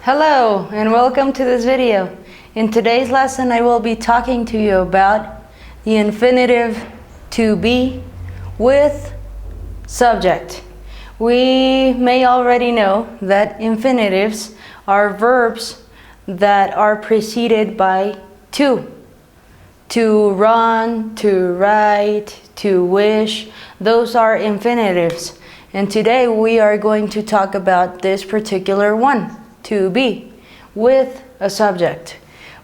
Hello and welcome to this video. In today's lesson I will be talking to you about the infinitive to be with subject. We may already know that infinitives are verbs that are preceded by to. To run, to write, to wish, those are infinitives. And today we are going to talk about this particular one, to be, with a subject.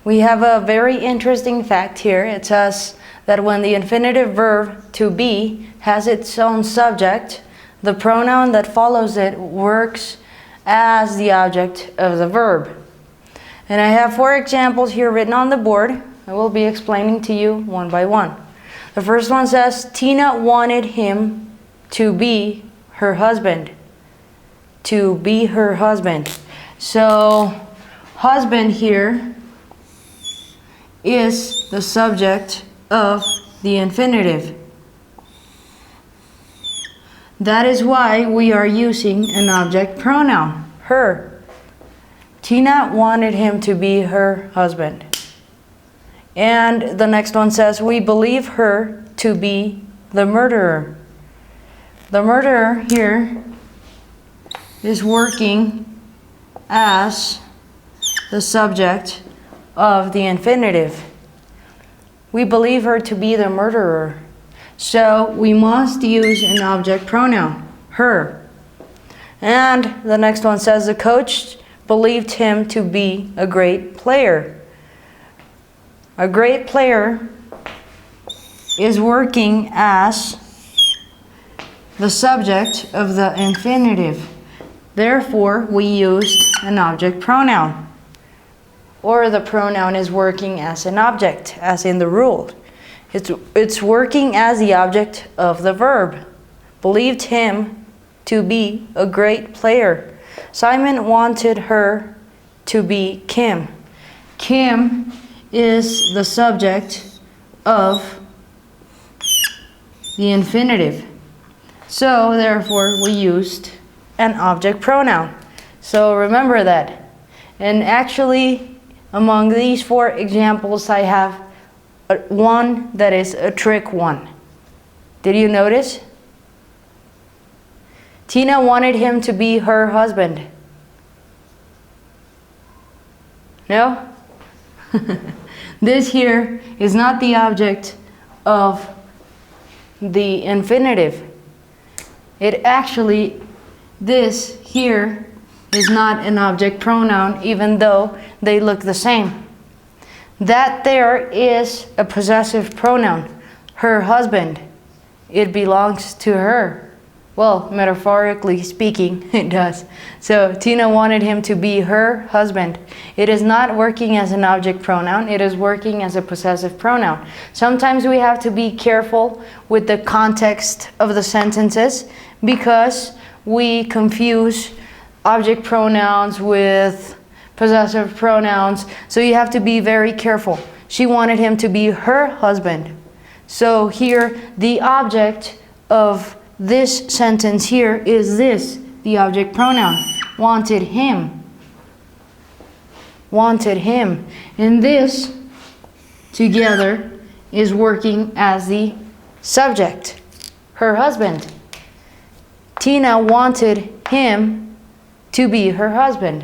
We have a very interesting fact here. It says that when the infinitive verb to be has its own subject, the pronoun that follows it works as the object of the verb. And I have 4 examples here written on the board. I will be explaining to you one by one. The first one says, Tina wanted him to be her husband. To be her husband. So, husband here is the subject of the infinitive. That is why we are using an object pronoun, her. Tina wanted him to be her husband. And the next one says, we believe her to be the murderer. The murderer here is working as the subject of the infinitive. We believe her to be the murderer. So we must use an object pronoun, her. And the next one says the coach believed him to be a great player. A great player is working as the subject of the infinitive. Therefore, we used an object pronoun. Or the pronoun is working as an object, as in the rule. It's working as the object of the verb. Believed him to be a great player. Simon wanted her to be Kim. Kim is the subject of the infinitive. So, therefore, we used an object pronoun. So remember that. And actually, among these 4 examples, I have one that is a trick one. Did you notice? Tina wanted him to be her husband. No? This here is not the object of the infinitive. It actually, this here is not an object pronoun, even though they look the same. That there is a possessive pronoun, her husband. It belongs to her. Well, metaphorically speaking, it does. So Tina wanted him to be her husband. It is not working as an object pronoun. It is working as a possessive pronoun. Sometimes we have to be careful with the context of the sentences because we confuse object pronouns with possessive pronouns. So you have to be very careful. She wanted him to be her husband. So here, the object of this sentence here is this, the object pronoun, wanted him. Wanted him. And this together is working as the subject, her husband. Tina wanted him to be her husband.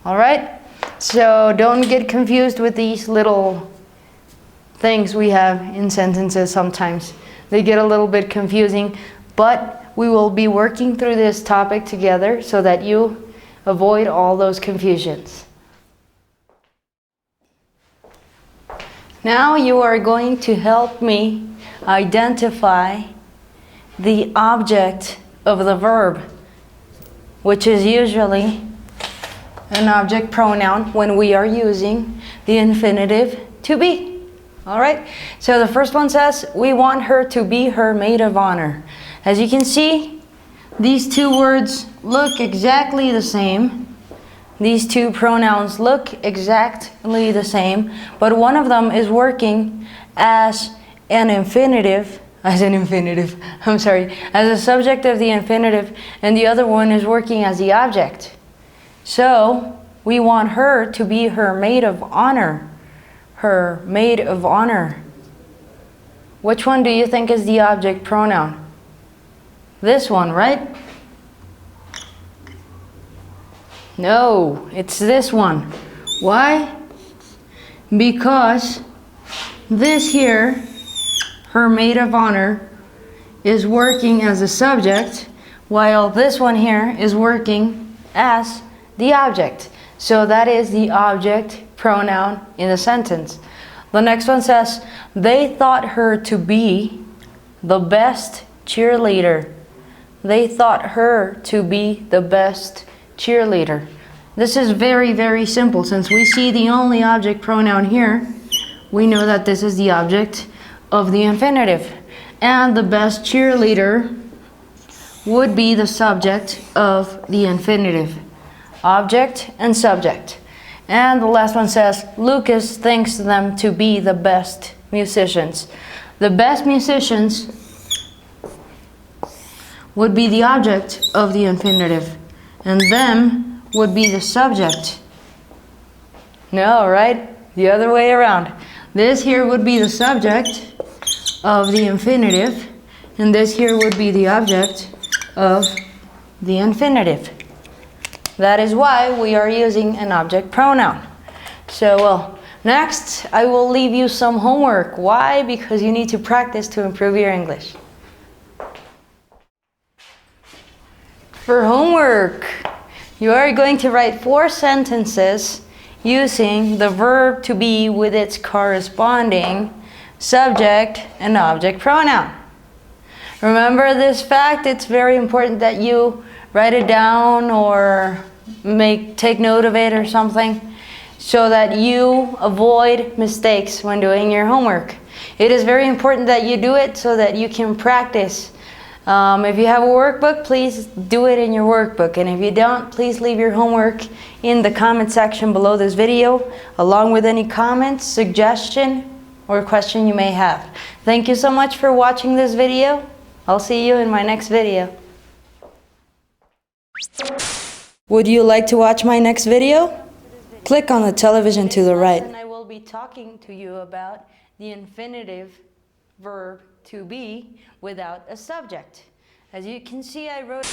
All right? So don't get confused with these little things we have in sentences sometimes. They get a little bit confusing. But we will be working through this topic together so that you avoid all those confusions. Now you are going to help me identify the object of the verb, which is usually an object pronoun when we are using the infinitive to be. All right? So the first one says, we want her to be her maid of honor. As you can see, these 2 words look exactly the same. These 2 pronouns look exactly the same, but one of them is working as an infinitive, as a subject of the infinitive, and the other one is working as the object. So, we want her to be her maid of honor. Her maid of honor. Which one do you think is the object pronoun? This one, right? No, it's this one. Why? Because this here, her maid of honor, is working as a subject, while this one here is working as the object. So that is the object pronoun in the sentence. The next one says, they thought her to be the best cheerleader. They thought her to be the best cheerleader. This is very, very simple. Since we see the only object pronoun here, we know that this is the object of the infinitive. And the best cheerleader would be the subject of the infinitive. Object and subject. And the last one says, Lucas thinks them to be the best musicians. The best musicians would be the object of the infinitive. And them would be the subject. No, right? The other way around. This here would be the subject of the infinitive. And this here would be the object of the infinitive. That is why we are using an object pronoun. So, next I will leave you some homework. Why? Because you need to practice to improve your English. For homework, you are going to write 4 sentences using the verb to be with its corresponding subject and object pronoun. Remember this fact, it's very important that you write it down or take note of it or something so that you avoid mistakes when doing your homework. It is very important that you do it so that you can practice. If you have a workbook, please do it in your workbook. And if you don't, please leave your homework in the comment section below this video, along with any comments, suggestion, or question you may have. Thank you so much for watching this video. I'll see you in my next video. Would you like to watch my next video? Click on the television to the right. And I will be talking to you about the infinitive verb to be without a subject. As you can see, I wrote